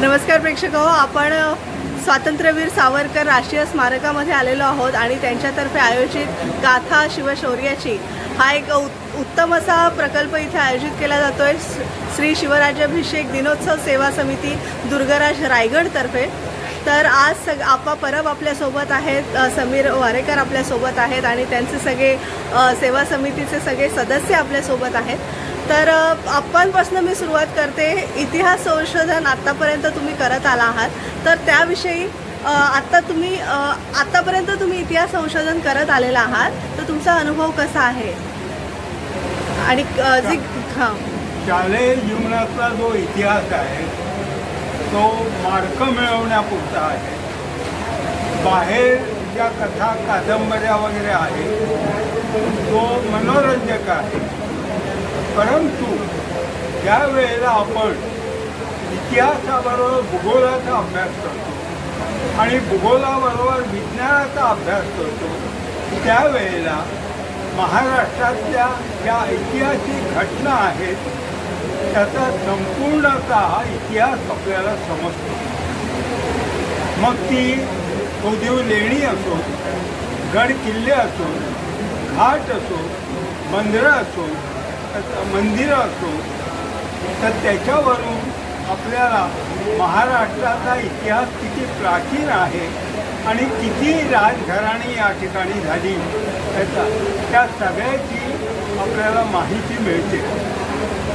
नमस्कार प्रेक्षको, आपण स्वातंत्र्यवीर सावरकर राष्ट्रीय स्मारकामध्ये आलेलो आहोत आणि त्यांच्यातर्फे आयोजित गाथा शिवशौर्याची हा एक उत्तम असा प्रकल्प इथे आयोजित केला जातोय श्री शिवराज्याभिषेक दिनोत्सव सेवा समिती दुर्गराज रायगडतर्फे। तर आज परब आपल्यासोबत आहेत, समीर वारेकर आपल्यासोबत आहेत आणि त्यांचे सगळे सेवा समितीचे सगळे सदस्य आपल्यासोबत आहेत। तर आपणपासून मी सुरुवात करते। इतिहास संशोधन आतापर्यंत तुम्ही करत आला आहात, तर त्याविषयी आतापर्यंत तुम्ही इतिहास संशोधन करत आलेला आहात, तर तुमचा अनुभव कसा आहे? आणि शालेय जीवनातला जो इतिहास आहे तो मार्क मिळवण्यापुरता आहे। बाहेर ज्या कथा कादंबऱ्या वगैरे आहेत तो मनोरंजक आहे, परंतु ज्या वेळेला आपण इतिहासाबरोबर भूगोलाचा अभ्यास करतो आणि भूगोलाबरोबर विज्ञानाचा अभ्यास करतो, त्यावेळेला महाराष्ट्रातल्या ज्या ऐतिहासिक घटना आहेत त्याचा संपूर्णचा इतिहास आपल्याला समजतो। मग ती कोदीव लेणी असो, गड किल्ले असो, घाट असो, बंदरं असो, मंदिरं असो, तर त्याच्यावरून आपल्याला महाराष्ट्राचा इतिहास किती प्राचीन आहे आणि किती राजघराणी या ठिकाणी झाली त्या सगळ्याची आपल्याला माहिती मिळते।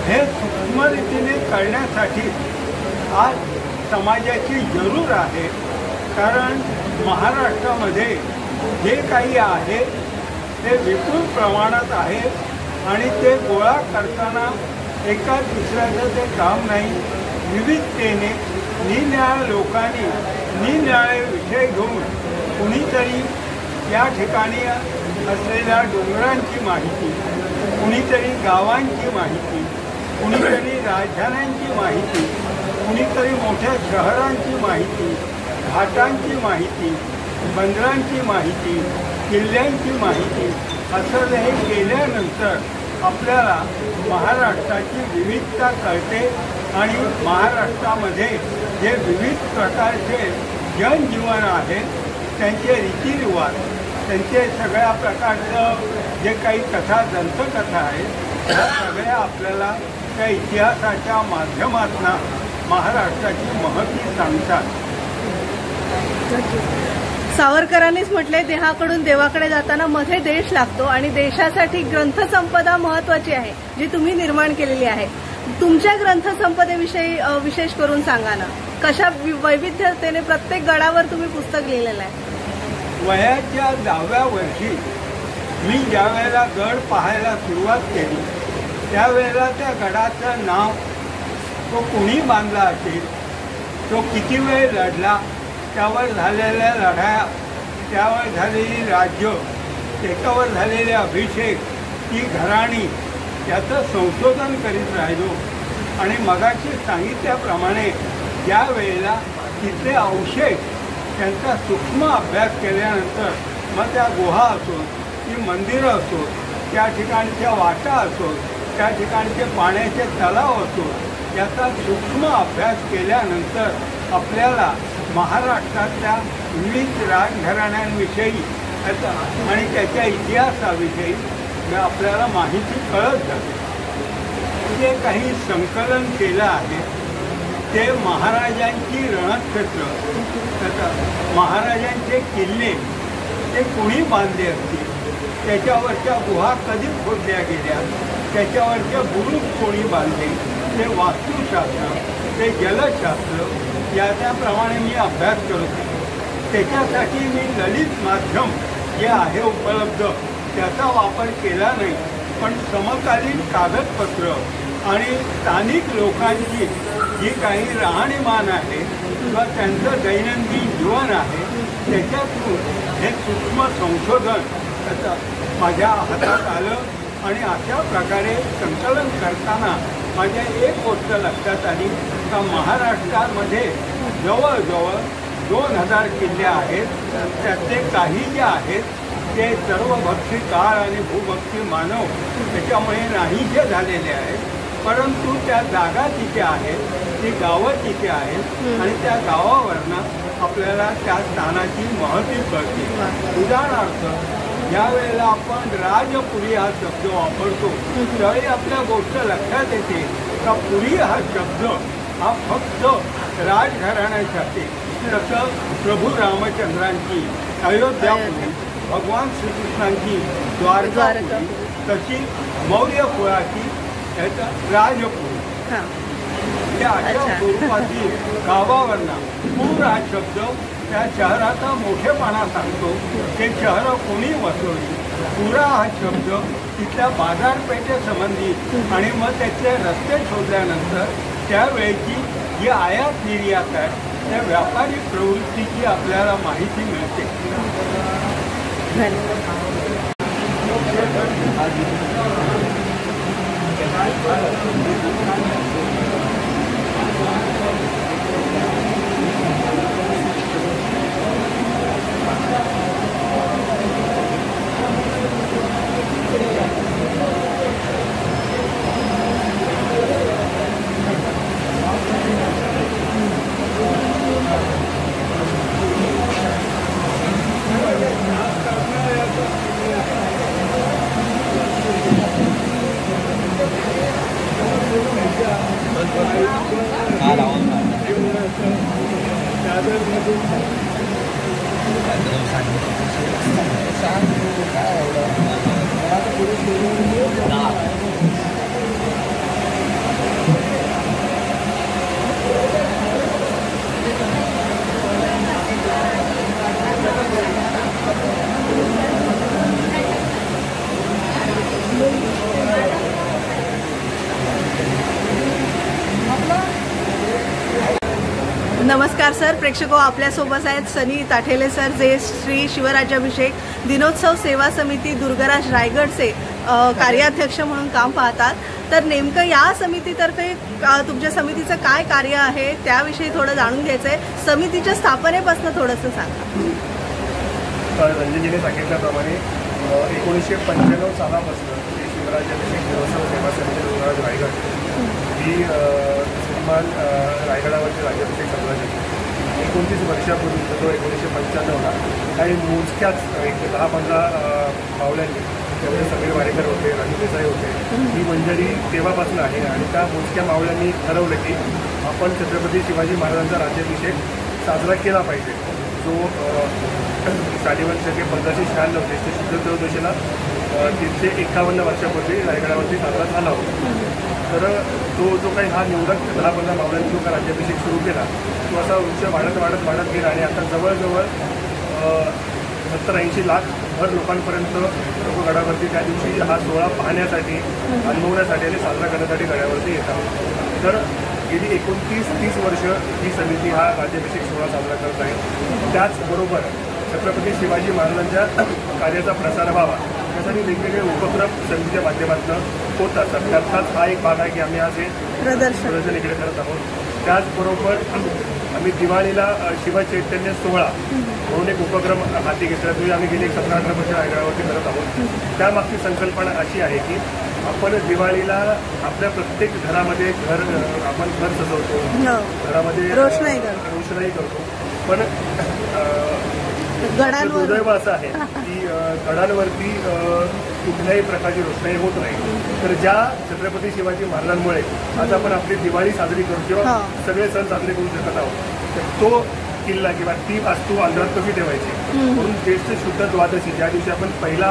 हे सूक्ष्म रीतीने करण्यासाठी आज समाजाची जरूर आहे, कारण महाराष्ट्रामध्ये जे काही आहे ते विपुल प्रमाणात आहे आणि ते गोळा करताना एका दुसऱ्याचं ते काम नाही। विविधतेने निरनिराळ्या लोकांनी निरनिराळे विषय घेऊन कुणीतरी या ठिकाणी असलेल्या डोंगरांची माहिती, कुणीतरी गावांची माहिती, कुणीतरी राजधान्यांची माहिती, कुणीतरी मोठ्या शहरांची माहिती, घाटांची माहिती, बंदरांची माहिती, किल्ल्यांची माहिती, असं हे केल्यानंतर आपल्याला महाराष्ट्राची विविधता कळते आणि महाराष्ट्रामध्ये जे विविध प्रकारचे जनजीवन आहे, त्यांचे रीतिरिवाज, त्यांचे सगळ्या प्रकारचं जे काही कथा दंतकथा आहेत त्या सगळ्या आपल्याला त्या इतिहासाच्या माध्यमातून महाराष्ट्राची महती सांगतात। सावरकरांनीच म्हटले, देहाकडून देवाकडे जाताना मध्ये देश लागतो आणि देशासाठी ग्रंथसंपदा महत्त्वाची आहे जी तुम्ही निर्माण केलेली आहे। तुमच्या ग्रंथसंपदेविषयी विशेष करून सांगा ना, कशा वैविध्यतेने प्रत्येक गडावर तुम्ही पुस्तक लिहिलेलं आहे। वयाच्या 10व्या वर्षी मी ज्या वेळेला गड पाहायला सुरुवात केली त्यावेळेला त्या गडाचं नाव, तो कुणी बांधला असेल, तो किती वेळ लढला, त्यावर झालेल्या लढाया, त्यावर झालेली राज्य, त्याच्यावर झालेले अभिषेक, ती घराणी, याचं संशोधन करीत राहिलो। आणि मगाशी सांगितल्याप्रमाणे ज्या वेळेला तिथले अवशेष त्यांचा सूक्ष्म अभ्यास केल्यानंतर मग त्या गुहा असो, ती मंदिरं असो, त्या ठिकाणच्या वाटा असो, त्या ठिकाणचे पाण्याचे तलाव असो, याचा सूक्ष्म अभ्यास केल्यानंतर आपल्याला महाराष्ट्रातल्या विविध राजघराण्यांविषयी आणि त्याच्या इतिहासाविषयी आपल्याला माहिती कळत जाते। जे काही संकलन केलं आहे ते महाराजांची रणक्षेत्र, महाराजांचे किल्ले ते कोणी बांधले असतील, त्याच्यावरच्या गुहा कधी खोदल्या गेल्या, त्याच्यावरच्या बुरुज कोणी बांधले, ते वास्तुशास्त्र, ते जलशास्त्र, याप्रमाणे मी अभ्यास करतो। त्याच्यासाठी मी ललित माध्यम जे आहे उपलब्ध त्याचा वापर केला नाही, पण समकालीन कागदपत्र आणि स्थानिक लोकांची जी काही राहणीमान आहे किंवा त्यांचं दैनंदिन जीवन आहे त्याच्यातून हे सूक्ष्म संशोधन त्याचं माझ्या हातात आलं। आणि अशा प्रकारे संकलन करताना माझ्या एक गोष्ट लक्षात आली का महाराष्ट्रामध्ये जवळजवळ 2000 किल्ले आहेत, त्यातले काही जे आहेत ते सर्वभक्षी काळ आणि भूभक्षी मानव त्याच्यामुळे नाहीसे झालेले आहेत परंतु त्या जागा तिथे आहेत, ती गावं तिथे आहेत आणि त्या गावावरनं आपल्याला त्या स्थानाची महती कळते. उदाहरणार्थ ज्यावेळेला आपण राजपुरी हा शब्द वापरतो त्यावेळी आपल्या गोष्ट लक्षात येते का पुरी हा शब्द हा फक्त राजघराण्यासाठी, तसं प्रभू रामचंद्रांची अयोध्यापुरी, भगवान श्रीकृष्णांची द्वारकापुरी, तशी मौर्य कुळाची राजपुरी, या अशा स्वरूपातील गावावरनं पूर हा शब्द त्या शहराचा मोठेपणा सांगतो. ते शहर कोणी वसवली. पुरा हा शब्द तिथल्या बाजारपेठेसंबंधित आणि मग त्याचे रस्ते शोधल्यानंतर त्यावेळेची जी आयात निर्यात आहे त्या व्यापारी प्रवृत्तीची आपल्याला माहिती मिळते. नमस्कार सर, प्रेक्षको आपल्यासोबत आहेत सनी ताठेले सर, जे श्री शिवराज्याभिषेक दिनोत्सव सेवा समिती दुर्गराज रायगडचे कार्याध्यक्ष म्हणून काम पाहतात. तर नेमकं या समितीतर्फे तुमच्या समितीचं काय कार्य आहे त्याविषयी थोडं जाणून घ्यायचं आहे. समितीच्या स्थापनेपासून थोडंसं सांगा. रंजनजीने सांगितल्याप्रमाणे 1995 सालापासून श्री शिवराज्याभिषेक दिनोत्सव सेवा समिती दुर्गराज रायगड ही श्रीमान रायगडावरचे राज्याभिषेक साजरा करते. 29 वर्षापूर्वी जो 1995ला काही मोजक्याच 10-15 मावळ्यांनी, त्यामध्ये समीर वाडेकर होते, राजू देसाई होते, ही मंडळी तेव्हापासून आहे. आणि त्या मोजक्या मावळ्यांनी ठरवलं की आपण छत्रपती शिवाजी महाराजांचा राज्याभिषेक साजरा केला पाहिजे. जो शालिवान शके 1596 ते शुद्ध त्रयोदशीला 351 वर्षापूर्वी रायगडावरती साजरा झाला होता. तर जो काही हा निवडक 10-15 मावळ्यांनी जो काही राज्याभिषेक सुरू केला तो असा वृक्ष वाढत गेला आणि आता जवळजवळ 70-80 लाख भर लोकांपर्यंत लोक गडावरती त्या दिवशी हा सोहळा पाहण्यासाठी, अनुभवण्यासाठी आणि साजरा करण्यासाठी गडावरती येतात. तर गेली 29-30 वर्ष ही समिती हा राज्याभिषेक सोहळा साजरा करत आहे. त्याचबरोबर छत्रपती शिवाजी महाराजांच्या कार्याचा प्रसार व्हावा यासाठी वेगवेगळे उपक्रम समितीच्या माध्यमातून होत असतात. त्याचाच हा एक भाग आहे की आम्ही आज हे प्रदर्शन इकडे करत आहोत. त्याचबरोबर आम्ही दिवाळीला शिवचैतन्य सोहळा म्हणून एक उपक्रम हाती घेतला, जो आम्ही गेली 17-18 वर्ष रायगडावरती करत आहोत. त्यामागची संकल्पना अशी आहे की आपण दिवाळीला आपल्या प्रत्येक घरामध्ये आपण घर सजवतो, घरामध्ये रोषणाई करतो, पण दुर्दैव असं आहे की गडांवरती कुठल्याही प्रकारची रोषणाई होत नाही. तर ज्या छत्रपती शिवाजी महाराजांमुळे आज आपण आपली दिवाळी साजरी करू किंवा सगळे सण साजरे करू शकत आहोत, तर तो किल्ला किंवा ती वास्तू अंधारात कशी ठेवायची म्हणून ज्येष्ठ शुद्ध द्वादशी ज्या दिवशी आपण पहिला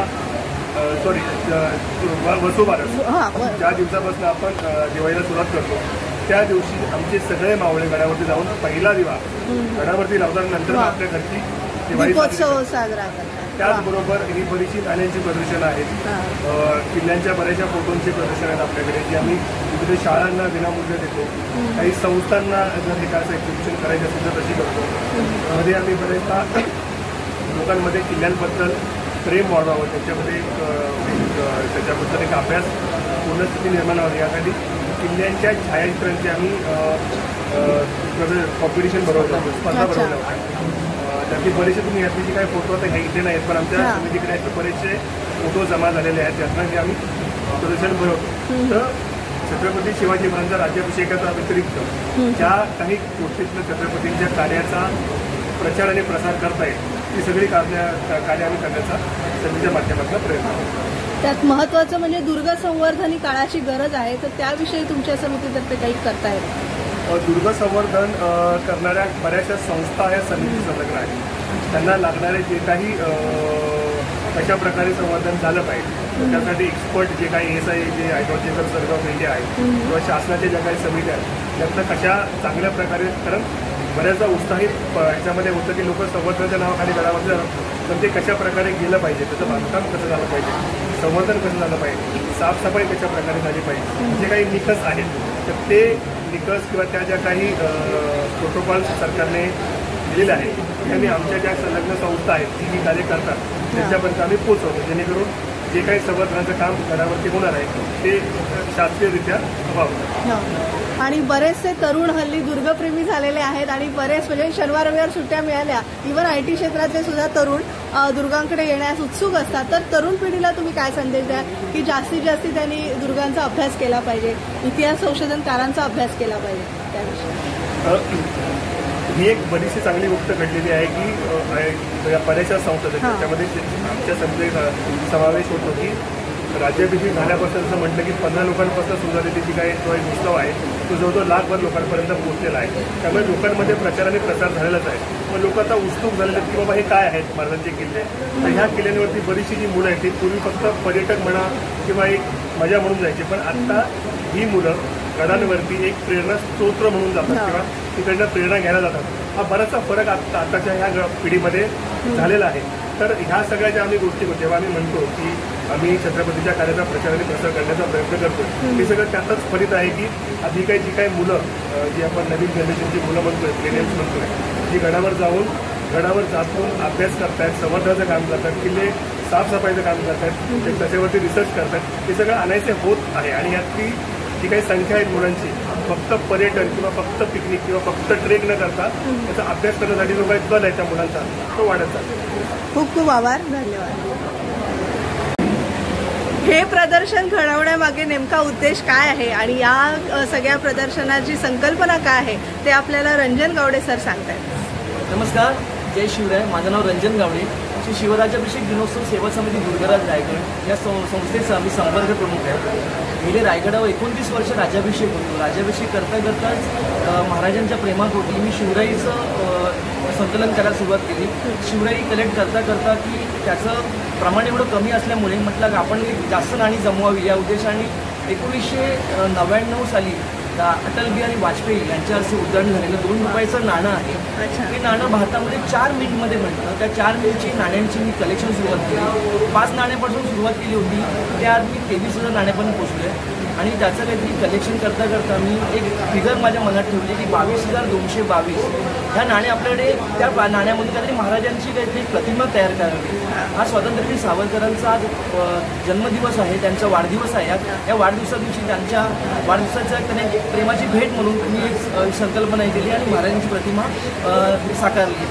वसुबारस ज्या दिवसापासून आपण दिवाळीला सुरुवात करतो त्या दिवशी आमचे सगळे मावळे गडावरती जाऊन पहिला दिवा गडावरती लावल्यानंतर आपल्या घरची दिवाळी साजरा करतात. त्याचबरोबर ही बरीचशी नाण्यांची प्रदर्शनं आहेत, किल्ल्यांच्या बऱ्याचशा फोटोंची प्रदर्शन आहेत आपल्याकडे, जी आम्ही विविध शाळांना विनामूल्य देतो. काही संस्थांना जर हे काय एक्झिबिशन करायचं असेल तर तशी करतो. त्यामध्ये आम्ही बरेचदा लोकांमध्ये किल्ल्यांबद्दल प्रेम वाढवावं, त्याच्याबद्दल एक अभ्यास पूर्णस्थिती निर्माण व्हावी यासाठी किल्ल्यांच्या छायाचित्रांची आम्ही कॉम्पिटिशन बनवतो, स्पर्धा बनवल्या होत्या. त्यातली बरेचसे तुम्ही यातली जी काही फोटो आता इथे नाहीत, पण आमच्या समितीकडे बरेचसे फोटो जमा झालेले आहेत, त्यातनं जे आम्ही प्रदर्शन बनवतो. तर छत्रपती शिवाजी महाराजांच्या राज्याभिषेकाचा व्यतिरिक्त ज्या काही गोष्टीतनं छत्रपतींच्या कार्याचा प्रचार आणि प्रसार करता येईल ती सगळी कार्य आम्ही करण्याचा संधीच्या माध्यमातून प्रयत्न करतो. त्यात महत्त्वाचं म्हणजे दुर्ग संवर्धन ही काळाची गरज आहे, तर त्याविषयी तुमच्या समितीतर्फे काही करतायत? दुर्ग संवर्धन करणाऱ्या बऱ्याचशा संस्था या समिती संलग्न आहेत. त्यांना लागणारे जे काही कशा प्रकारे संवर्धन झालं पाहिजे त्यासाठी एक्सपर्ट जे काही ASI जे हायड्रोलॉजिकल सर्व्हे ऑफ इंडिया आहे किंवा शासनाच्या ज्या काही समित्या आहेत त्यातनं कशा चांगल्या प्रकारे, कारण बऱ्याचदा उत्साहित ह्याच्यामध्ये होतं की लोक संवर्धनाच्या नावाखाली गडावरच्या पण ते कशा प्रकारे गेलं पाहिजे, त्याचं बांधकाम कसं झालं पाहिजे, संवर्धन कसं झालं पाहिजे, साफसफाई कशा प्रकारे झाली पाहिजे, जे काही निकष आहेत तर ते निकष किंवा त्या ज्या काही प्रोटोकॉल्स सरकारने दिलेले आहेत त्यांनी आमच्या ज्या संलग्न संस्था आहेत ती जी कार्य करतात त्यांच्यापर्यंत आम्ही पोचवतो, जेणेकरून जे काही संवर्धनाचं काम गडावरती होणार आहे ते शास्त्रीयरित्या व्हावं. आणि बरेचसे तरुण हल्ली दुर्गप्रेमी झालेले आहेत आणि बरेच म्हणजे शनिवार रविवार सुट्ट्या मिळाल्या इव्हन IT क्षेत्रातले सुद्धा तरुण दुर्गांकडे येण्यास उत्सुक असतात, तर तरुण पिढीला तुम्ही काय संदेश द्या की जास्तीत जास्त त्यांनी दुर्गांचा अभ्यास केला पाहिजे, इतिहास संशोधनकारांचा अभ्यास केला पाहिजे त्याविषयी? ही एक बरीचशी चांगली गोष्ट घडलेली आहे की बऱ्याचशा संस्था त्याच्यामध्ये आमच्या समितीत समावेश होतो की राज्याभिषेक झाल्यापासून असं म्हटलं की 15 लोकांपासून सुरू झालेली जी काही जो एक उत्सव आहे तो जवळजवळ लाखभर लोकांपर्यंत पोहोचलेला आहे. त्यामुळे लोकांमध्ये प्रचार आणि प्रसार झालेलाच आहे. मग लोक आता उत्सुक झालेले आहेत की बाबा हे काय आहेत महाराजांचे किल्ले, तर ह्या किल्ल्यांवरती बरीचशी जी मुलं आहेत ती पूर्वी फक्त पर्यटक म्हणा किंवा एक मजा म्हणून जायची, पण आता ही मुलं गडांवरती एक प्रेरणा स्तोत्र म्हणून जातात किंवा तिकडनं प्रेरणा घ्यायला जातात. हा बराचसा फरक आताच्या ह्या पिढीमध्ये झालेला आहे. तर ह्या सगळ्या ज्या आम्ही गोष्टी जेव्हा आम्ही म्हणतो की आम्ही छत्रपतीच्या कार्याचा प्रचार आणि प्रसार करण्याचा प्रयत्न करतो हे सगळं त्यातच फलित आहे की आधी काही जी काही मुलं जी आपण नवीन जनरेशनची मुलं म्हणतोय, मिलेनियल्स म्हणतोय, जी गडावर जाऊन अभ्यास करतायत, संवर्धनाचं काम करतात, किल्ले साफसफाईचं काम करतायत, त्याच्यावरती रिसर्च करतात, हे सगळं आणायचे होत आहे. आणि यातली जी काही संख्या आहे मुलांची फक्त पर्यटन किंवा फक्त पिकनिक किंवा फक्त ट्रेक न करता त्याचा अभ्यास करण्यासाठी जो काही कल आहे त्या मुलांचा तो वाढत जातो. खूप खूप आभार, धन्यवाद. हे प्रदर्शन घडवण्यामागे नेमका उद्देश काय आहे आणि या सगळ्या प्रदर्शनाची संकल्पना काय आहे ते आपल्याला रंजन गावडे सर सांगतायत. नमस्कार, जय शिवराय. माझं नाव रंजन गावडे. श्री शिवराज्याभिषेक दिनोत्सव सेवा समिती दुर्गराज रायगड या संस्थेचा मी संपर्क प्रमुख आहे. गेले रायगडावर 29 वर्ष राज्याभिषेक होतो. राज्याभिषेक करता करताच महाराजांच्या प्रेमात होती मी शिवराईचं संकलन करायला सुरुवात केली. शिवराई कलेक्ट करता करता की त्याचं प्रमाण एवढं कमी असल्यामुळे म्हटलं आपण जास्त नाणी जमवावी या उद्देशाने 1999 साली अटल बिहारी वाजपेयी यांच्या असे उद्घाटन झालेलं 2 रुपयाचं नाणं आहे. हे नाणं भारतामध्ये 4 मिनिटमध्ये म्हणतं. त्या 4 मिनिटची नाण्यांची मी कलेक्शन सुरुवात केली. 5 नाण्यापासून सुरुवात केली होती, त्या आज मी 23,000 नाण्यापर्यंत पोचलो. आणि त्याचं काहीतरी कलेक्शन करता करता मी एक फिगर माझ्या मनात ठेवली की 22,222 ह्या नाणे आपल्याकडे त्या नाण्यामधून काहीतरी महाराजांची काहीतरी प्रतिमा तयार करावी. हा स्वातंत्र्यवीर सावरकरांचा आज जन्मदिवस आहे, त्यांचा वाढदिवस आहे. या वाढदिवसा दिवशी त्यांच्या वाढदिवसाच्या त्याने प्रेमाची भेट म्हणून मी एक संकल्पना केली आणि महाराजांची प्रतिमा साकारली.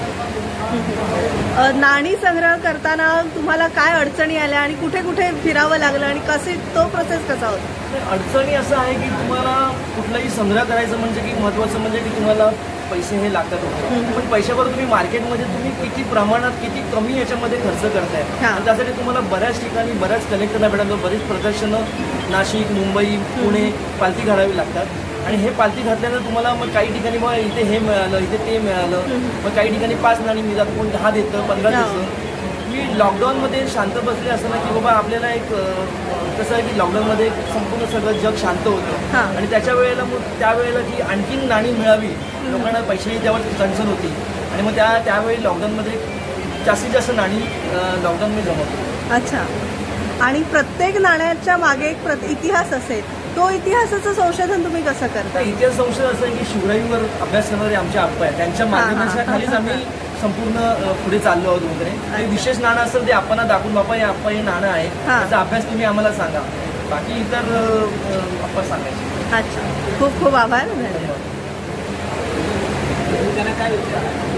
नाणी संग्रह करताना तुम्हाला काय अडचणी आल्या आणि कुठे कुठे फिरावं लागलं आणि कसे तो प्रोसेस कसा होता? अडचणी असं आहे की तुम्हाला कुठलाही संग्रह करायचं म्हणजे की महत्त्वाचं म्हणजे की तुम्हाला पैसे हे लागतात होते. पण पैशावर तुम्ही मार्केटमध्ये तुम्ही किती प्रमाणात किती कमी याच्यामध्ये खर्च करताय. त्यासाठी तुम्हाला बऱ्याच ठिकाणी बऱ्याच कलेक्टरला भेटायला बरीच प्रदर्शनं नाशिक, मुंबई, पुणे पालथी घालावी लागतात. आणि हे पालथी घातल्यानं तुम्हाला मग काही ठिकाणी मग इथे हे मिळालं, इथे ते मिळालं, मग काही ठिकाणी 5 नाणी मिळतात, कोण 10 देतं, 15 देतं. मी लॉकडाऊनमध्ये शांत बसले असं ना की बाबा आपल्याला एक कसं आहे की लॉकडाऊनमध्ये संपूर्ण सगळं जग शांत होतं आणि त्याच्या वेळेला मग त्यावेळेला की आणखीन नाणी मिळावी, लोकांना पैशाची त्यावर कन्सर्न होती आणि मग त्यावेळी लॉकडाऊनमध्ये जास्तीत जास्त नाणी लॉकडाऊनमध्ये जमवतो. अच्छा. आणि प्रत्येक नाण्याच्या मागे एक इतिहास असेल, तो इतिहासाचं संशोधन तुम्ही कसं करता? इतिहास संशोधन असं आहे की शिवराईवर अभ्यास करणारे आमचे आप्पा आहे, त्यांच्या मार्गदर्शनाखालीच आम्ही संपूर्ण पुढे चाललो आहोत वगैरे. काही विशेष नाणं असेल ते आपण दाखवून बाबा हे आप्पा हे नाणं आहे, त्याचा अभ्यास तुम्ही आम्हाला सांगा. बाकी इतर आप्पा सांगायचे. अच्छा, खूप खूप आभार. त्यांना काय विचार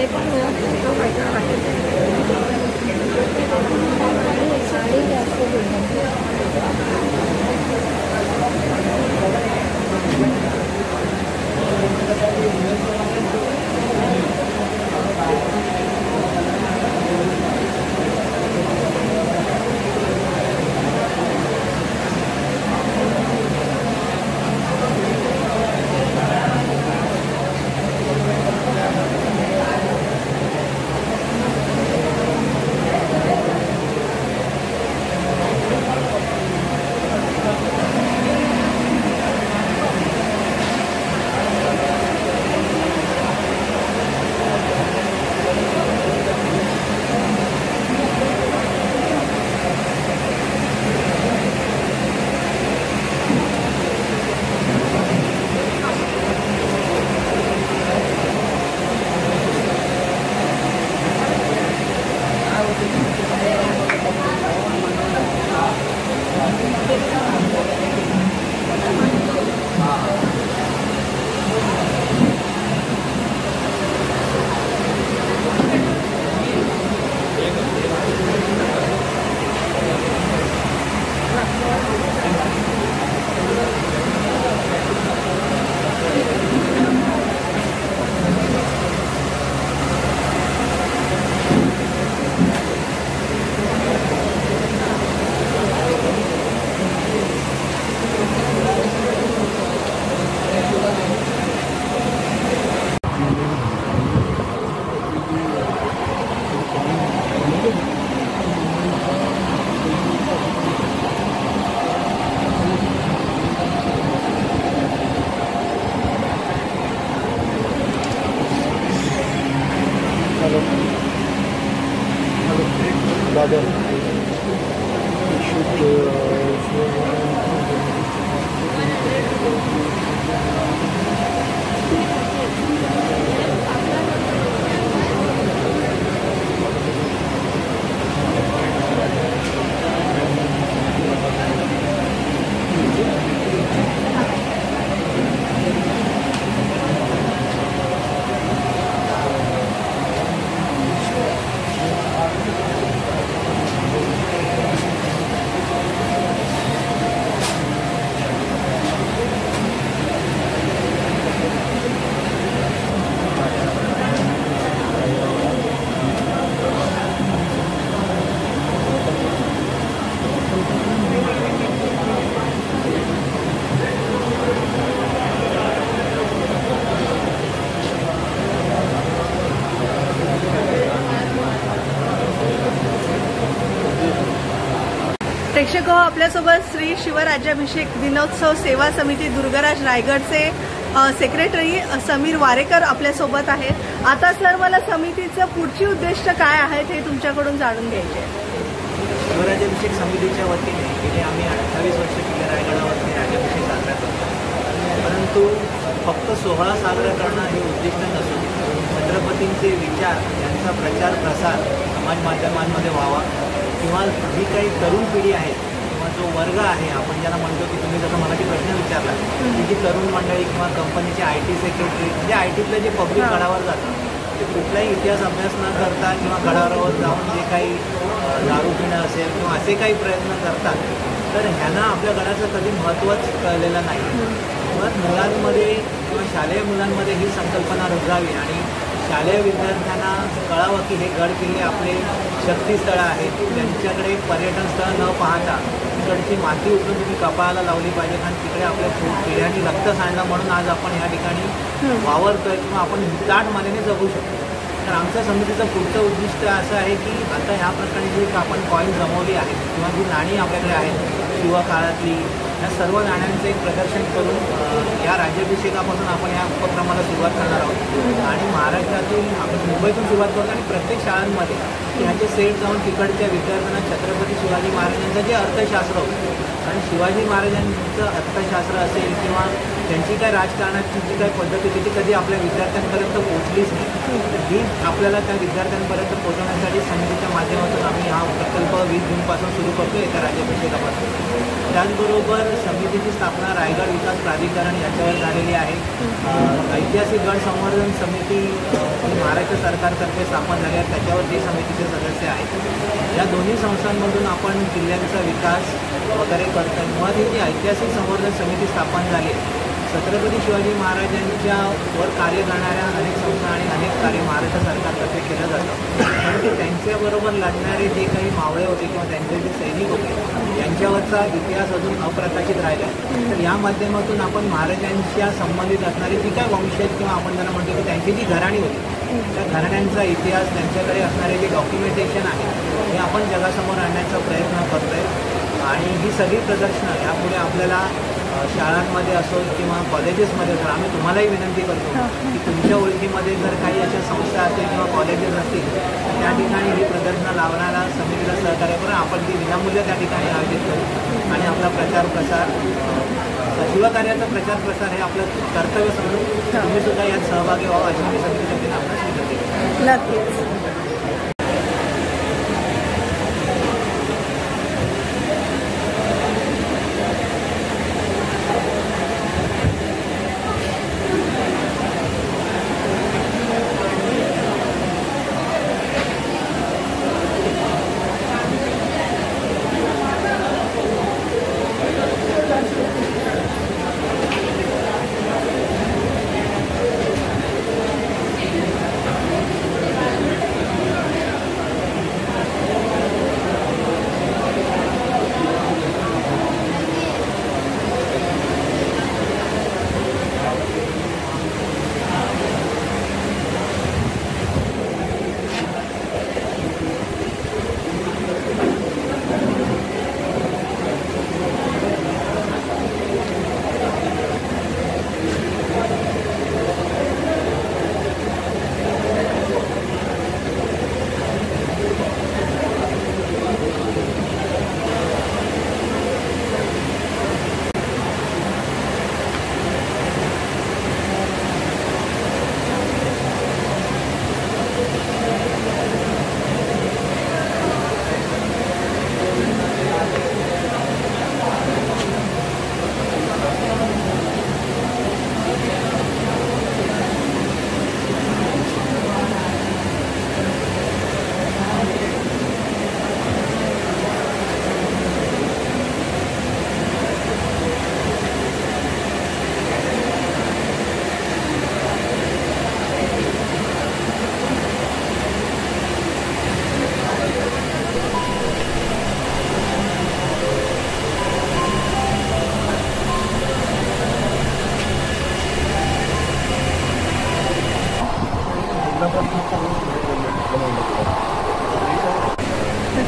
ते पण साडी जास्त प्रेक्षक हो, आपल्यासोबत श्री शिवराज्याभिषेक दिनोत्सव सेवा समिती दुर्गराज रायगडचे सेक्रेटरी समीर वारेकर आपल्यासोबत आहेत. आता सर, मला समितीचं पुढची उद्दिष्ट काय आहेत हे तुमच्याकडून जाणून घ्यायचे आहे. शिवराज्याभिषेक समितीच्या वतीने गेले आम्ही 28 वर्ष किल्ला रायगडावरती राज्याभिषेक साजरा करतो. परंतु फक्त सोहळा साजरा करणं हे उद्दिष्ट नसून छत्रपतींचे विचार यांचा प्रचार प्रसार समाज माध्यमांमध्ये व्हावा किंवा जी काही तरुण पिढी आहे किंवा जो वर्ग आहे, आपण ज्याला म्हणतो की तुम्ही जसं मला प्रश्न विचारला की जी तरुण मंडळी किंवा कंपनीचे IT सेक्रेटरी म्हणजे ITतले जे पब्लिक गडावर जातात ते कुठलाही इतिहास अभ्यास न करता किंवा गडावर जाऊन जे काही दारू पिणं असेल किंवा असे काही प्रयत्न करतात, तर ह्यांना आपल्या गडाचं कधी महत्त्वच कळलेलं नाही. मग मुलांमध्ये किंवा शालेय मुलांमध्ये ही संकल्पना रुजावी आणि शालेय विद्यार्थ्यांना कळावं की हे गड किल्ले आपले शक्तीस्थळं आहेत. त्यांच्याकडे पर्यटन स्थळ न पाहता तिकडची माती उचलून तुम्ही कपाळाला लावली पाहिजे आणि तिकडे आपल्या पिढ्यांनी रक्त सांडलं म्हणून आज आपण या ठिकाणी वावरतोय किंवा आपण ताट मानेने जगू शकतो. तर आमच्या समितीचं पुढचं उद्दिष्ट असं आहे की आता ह्या प्रकारे जी आपण कॉईन जमवली आहेत किंवा जी नाणी आपल्याकडे आहेत शिवकाळातली, या सर्व नाण्यांचं एक प्रदर्शन करून या राज्याभिषेकापासून आपण या उपक्रमाला सुरुवात करणार आहोत. आणि महाराष्ट्रातून आपण मुंबईतून सुरुवात करतो आणि प्रत्येक शाळांमध्ये ह्याचे सेट जाऊन तिकडच्या विद्यार्थ्यांना छत्रपती शिवाजी महाराजांचं जे अर्थशास्त्र होतं, कारण शिवाजी महाराजांचं अर्थशास्त्र असेल किंवा त्यांची काय राजकारणाची जी काही पद्धती होती ती कधी आपल्या विद्यार्थ्यांपर्यंत पोहोचलीच नाही. ही आपल्याला त्या विद्यार्थ्यांपर्यंत पोहोचवण्यासाठी समितीच्या माध्यमातून आम्ही हा प्रकल्प 20 जूनपासून सुरू करतो येत्या राज्याभिषेकापासून. त्याचबरोबर समितीची स्थापना रायगड विकास प्राधिकरण याच्यावर झालेली आहे. ऐतिहासिक गड संवर्धन समिती महाराष्ट्र सरकारतर्फे स्थापन झाले आहेत त्याच्यावर ते समितीचे सदस्य आहेत. या दोन्ही संस्थांमधून आपण जिल्ह्यांचा विकास वगैरे करतो. मुळात ही जी ऐतिहासिक संवर्धन समिती स्थापन झाली, छत्रपती शिवाजी महाराजांच्या वर कार्य करणाऱ्या अनेक संस्था आणि अनेक कार्य महाराष्ट्र सरकारतर्फे केलं जातं. परंतु त्यांच्याबरोबर लढणारे जे काही मावळे होते किंवा त्यांचे जे सैनिक होते यांच्यावरचा इतिहास अजून अप्रकाशित राहिला आहे. तर या माध्यमातून आपण महाराजांच्या संबंधित असणारी जी काय वंशज किंवा आपण त्यांना म्हणतो की त्यांची जी घराणी होती त्या घराण्यांचा इतिहास, त्यांच्याकडे असणारे जे डॉक्युमेंटेशन आहे हे आपण जगासमोर आणण्याचा प्रयत्न करतो आहे. आणि ही सगळी प्रदर्शनं यापुढे आपल्याला शाळांमध्ये असो किंवा कॉलेजेसमध्ये असो, आम्ही तुम्हालाही विनंती करतो की तुमच्या ओळखीमध्ये जर काही अशा संस्था असतील किंवा कॉलेजेस असतील तर त्या ठिकाणी ही प्रदर्शनं लावण्याला समितीला सहकार्य करून आपण ती विनामूल्य त्या ठिकाणी आयोजित करू आणि आपला प्रचार प्रसार शिवकार्याचा प्रचार प्रसार हे आपलं कर्तव्य समजून तुम्ही सुद्धा यात सहभागी व्हावं अशी मी समितीच्या वतीने आपल्याला विनंती करतो. नक्कीच.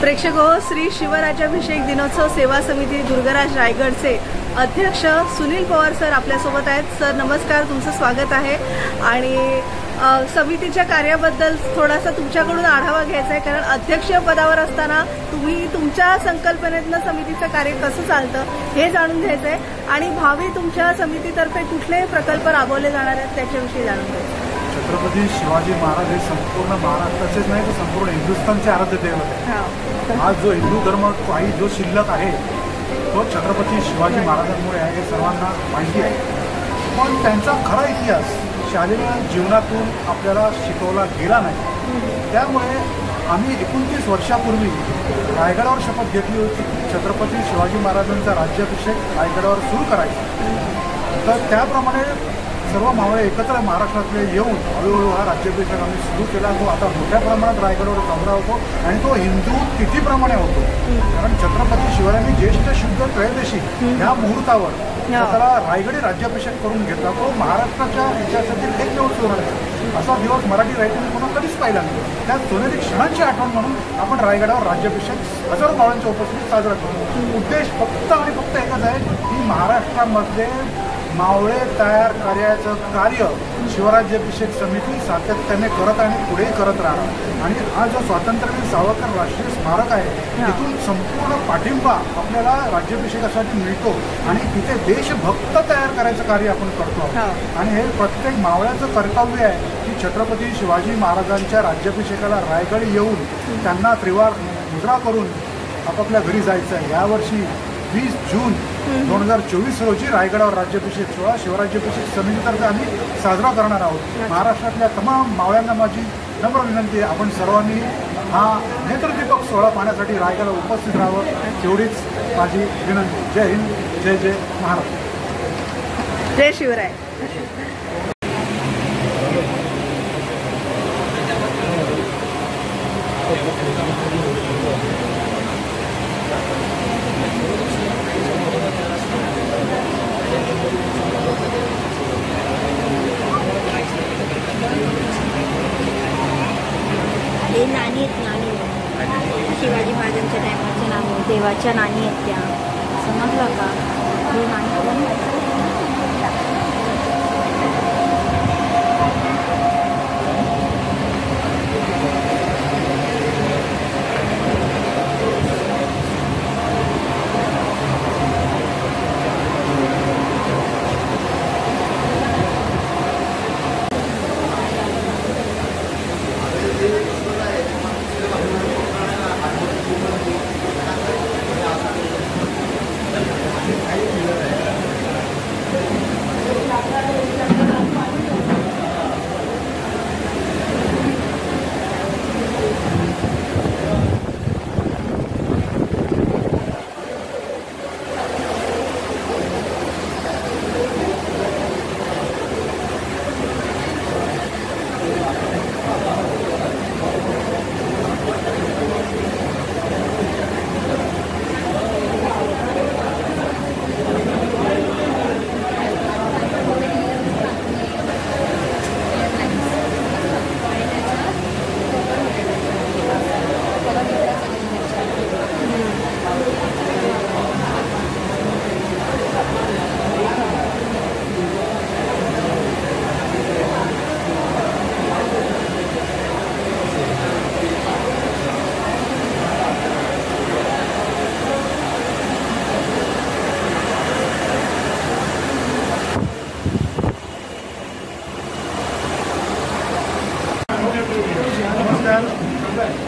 प्रेक्षक हो, श्री शिवराज्याभिषेक दिनोत्सव सेवा समिती दुर्गराज रायगडचे अध्यक्ष सुनील पवार सर आपल्यासोबत आहेत. सर नमस्कार, तुमचं स्वागत आहे. आणि समितीच्या कार्याबद्दल थोडासा तुमच्याकडून आढावा घ्यायचा आहे, कारण अध्यक्ष पदावर असताना तुम्ही तुमच्या संकल्पनेतनं समितीचं कार्य कसं चालतं हे जाणून घ्यायचं आहे आणि भावी तुमच्या समितीतर्फे कुठले प्रकल्प राबवले जाणार आहेत त्याच्याविषयी जाणून घ्यायचं आहे. छत्रपती शिवाजी महाराज हे संपूर्ण महाराष्ट्राचेच नाही तर संपूर्ण हिंदुस्थानचे आराध्य दैवत आहे. आज जो हिंदू धर्म काही जो शिल्लक आहे तो छत्रपती शिवाजी महाराजांमुळे आहे हे सर्वांना माहिती आहे. पण त्यांचा खरा इतिहास शालेय जीवनातून आपल्याला शिकवला गेला नाही. त्यामुळे आम्ही 29 वर्षापूर्वी रायगडावर शपथ घेतली होती की छत्रपती शिवाजी महाराजांचा राज्याभिषेक रायगडावर सुरू करायचा. तर त्याप्रमाणे सर्व मावळे एकत्र महाराष्ट्रातले येऊन हळूहळू हा राज्याभिषेक आम्ही सुरू केला. तो आता मोठ्या प्रमाणात रायगडावर साजरा होतो आणि तो हिंदू तिथीप्रमाणे होतो. कारण छत्रपती शिवरायांनी ज्येष्ठ शुद्ध त्रयोदशी या मुहूर्तावर स्वतःला रायगडी राज्याभिषेक करून घेतला. तो महाराष्ट्राच्या इतिहासातील एकमेव सुवर्ण आहे. असा दिवस मराठी रायटिंग पुन्हा कधीच पाहिला नाही. त्या सोनेरी क्षणांची आठवण म्हणून आपण रायगडावर राज्याभिषेक हजारो मावळ्यांच्या उपस्थितीत साजरा करतो. उद्देश फक्त आणि फक्त एकच आहे की महाराष्ट्रामध्ये मावळे तयार करायचं कार्य शिवराज्याभिषेक समिती सातत्याने करत आणि पुढे करत राहणार. आणि हा जो स्वातंत्र्यवीर सावरकर राष्ट्रीय स्मारक आहे तिथून संपूर्ण पाठिंबा आपल्याला राज्याभिषेकासाठी मिळतो आणि तिथे देशभक्त तयार करायचं कार्य आपण करतो. आणि हे प्रत्येक मावळ्याचं कर्तव्य आहे की छत्रपती शिवाजी महाराजांच्या राज्याभिषेकाला रायगड येऊन त्यांना त्रिवार मुजरा करून आपापल्या घरी जायचं आहे. यावर्षी 20 जून 2024 रोजी रायगडावर राज्याभिषेक सोहळा शिवराज्याभिषेक समितीतर्फे आम्ही साजरा करणार आहोत. महाराष्ट्रातल्या तमाम मावळ्यांना माझी नम्र विनंती आहे, आपण सर्वांनी हा नेत्रदीपक सोहळा पाहण्यासाठी रायगडला उपस्थित राहावं, एवढीच माझी विनंती. जय हिंद, जय जय महाराष्ट्र. जय शिवराय. हे नाणी आहेत, नाणी शिवाजी महाराजांच्या टायमाच्या नाणी, देवाच्या नाणी आहेत त्या. समजलं का? हे नाणी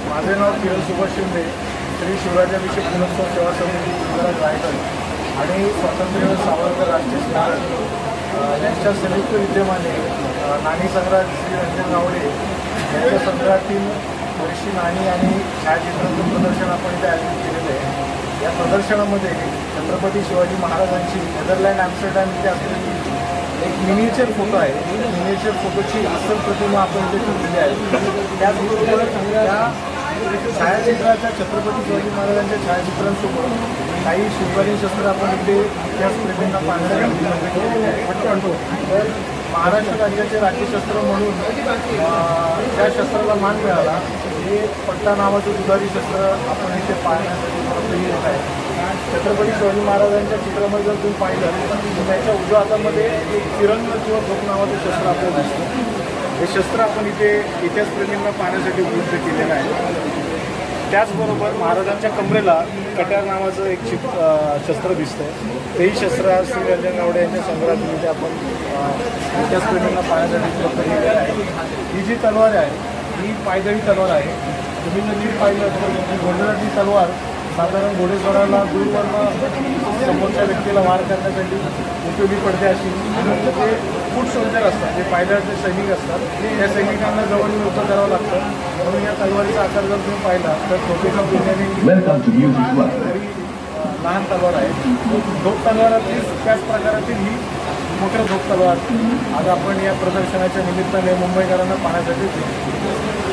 माझे नाव किरण सुभाष शिंदे, श्री शिवराज्याभिषेक गुणोत्सव सेवा समिती गुजरात रायगड आणि स्वातंत्र्यवीर सावरकर राष्ट्रीय स्मारक यांच्या संयुक्त विद्यमाने नाणी संग्रहात श्री रंजन गावडे यांच्या संग्रहातील बरीचशी नाणी आणि छायाचित्रांचं प्रदर्शन आपण इथे आयोजित केलेलं आहे. या प्रदर्शनामध्ये छत्रपती शिवाजी महाराजांची नेदरलँड ॲम्स्टरडॅम इथे असलेली एक मिनिएचर फोटो आहे. मिनिएचर फोटोची अस्सल प्रतिमा आपण इथे ठेवलेली आहे. त्याचबरोबर त्या छायाचित्राच्या छत्रपती शिवाजी महाराजांच्या छायाचित्रांसोबत काही शिवकालीन शस्त्र आपण इथे इतिहासप्रेमींना पाहण्यासाठी केलेले आहे. तर महाराष्ट्र राज्याचे राज्यशस्त्र म्हणून त्या शस्त्राला मान मिळाला. हे पट्टा नावाचं दुधारी शस्त्र आपण इथे पाहण्यासाठी येत आहे. छत्रपती शिवाजी महाराजांच्या चित्रामध्ये जर तुम्ही पाहिलं तर त्याच्या उजव्या हातामध्ये एक तिरंग किंवा झोप नावाचं शस्त्र आपल्याला दिसतं. हे शस्त्र आपण इथे इतिहासप्रेमींना पाहण्यासाठी उपलब्ध केलेलं आहे. त्याचबरोबर महाराजांच्या कमरेला कट्यार नावाचं एक शस्त्र दिसतंय. तेही शस्त्र श्री रंजन गावडे यांच्या संग्रहात इथे आपण इतिहासप्रेमींना पाहण्यासाठी उपलब्ध केलेलं आहे. ही जी तलवार आहे ही पायदळी तलवार आहे. तुम्ही जर नीट पाहिलं तर घोडदळाची तलवार साधारण घोडेस्वाराला दूरवरनं समोरच्या व्यक्तीला वार करण्यासाठी उपयोगी पडते अशी. ते फूट सोल्जर असतात, जे पायदळाचे सैनिक असतात, त्या सैनिकांना जवळ उभं करावं लागतं. म्हणून या तलवारीचा आकार जर तुम्ही पाहिला तर टोपीच्या तुलनेने तरी लहान तलवार आहे. धोप तलवारातील त्याच प्रकारातील ही मोठ्या धोप तलवार आज आपण या प्रदर्शनाच्या निमित्ताने मुंबईकरांना पाहण्यासाठी